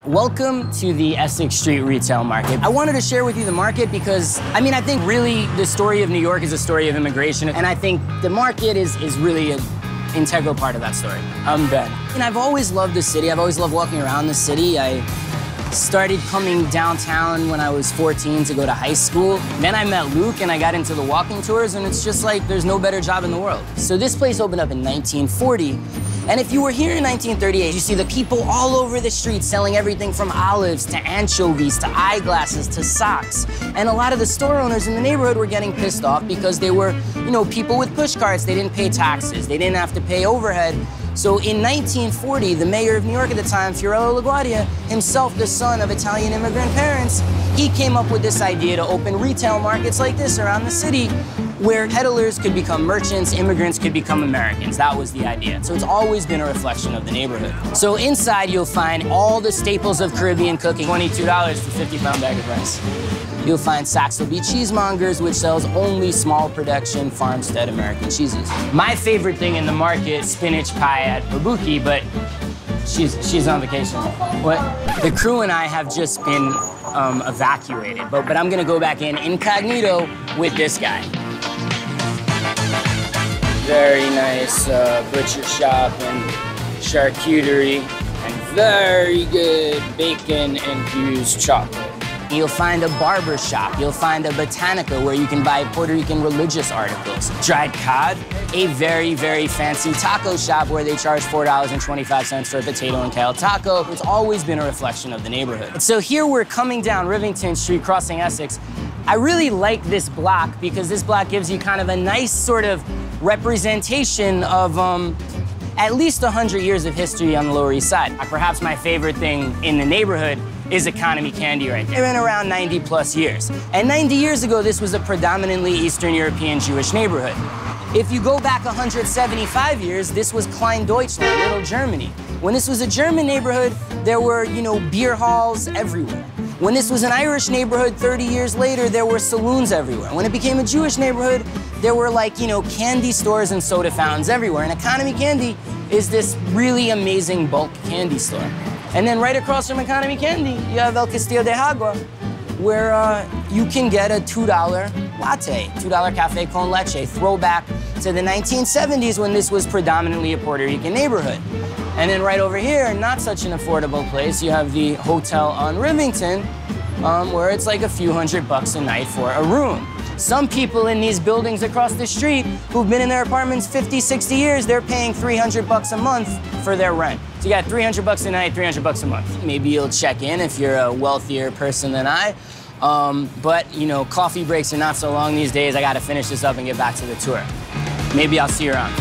Welcome to the Essex Street Retail Market. I wanted to share with you the market because, I think really the story of New York is a story of immigration, and I think the market is really an integral part of that story. I'm Ben. And I've always loved the city. I've always loved walking around the city. I started coming downtown when I was 14 to go to high school. Then I met Luke and I got into the walking tours, and it's just like there's no better job in the world. So this place opened up in 1940. And if you were here in 1938, you see the people all over the street selling everything from olives to anchovies to eyeglasses to socks. And a lot of the store owners in the neighborhood were getting pissed off because they were, people with push carts. They didn't pay taxes. They didn't have to pay overhead. So in 1940, the mayor of New York at the time, Fiorello LaGuardia, himself the son of Italian immigrant parents, he came up with this idea to open retail markets like this around the city where peddlers could become merchants, immigrants could become Americans. That was the idea. So it's always been a reflection of the neighborhood. So inside you'll find all the staples of Caribbean cooking, $22 for 50-pound bag of rice. You'll find Saxel B Cheesemongers, which sells only small production farmstead American cheeses. My favorite thing in the market, spinach pie at Babuki, but she's on vacation. What? The crew and I have just been evacuated, but I'm gonna go back in incognito with this guy. Very nice butcher shop and charcuterie, and very good bacon-infused chocolate. You'll find a barber shop. You'll find a botanica where you can buy Puerto Rican religious articles. Dried cod, a very, very fancy taco shop where they charge $4.25 for a potato and kale taco. It's always been a reflection of the neighborhood. So here we're coming down Rivington Street, crossing Essex. I really like this block because this block gives you kind of a nice sort of representation of at least 100 years of history on the Lower East Side. Perhaps my favorite thing in the neighborhood is Economy Candy right there. They've been around 90 plus years. And 90 years ago, this was a predominantly Eastern European Jewish neighborhood. If you go back 175 years, this was Klein Deutschland, Little Germany. When this was a German neighborhood, there were, beer halls everywhere. When this was an Irish neighborhood 30 years later, there were saloons everywhere. When it became a Jewish neighborhood, there were candy stores and soda fountains everywhere. And Economy Candy is this really amazing bulk candy store. And then right across from Economy Candy, you have El Castillo de Agua, where you can get a $2 latte, $2 cafe con leche, throwback to the 1970s when this was predominantly a Puerto Rican neighborhood. And then right over here, not such an affordable place, you have the Hotel on Rivington, where it's like a few $100 a night for a room. Some people in these buildings across the street who've been in their apartments 50, 60 years, they're paying $300 a month for their rent. So you got $300 a night, $300 a month. Maybe you'll check in if you're a wealthier person than I. But coffee breaks are not so long these days. I gotta finish this up and get back to the tour. Maybe I'll see you around.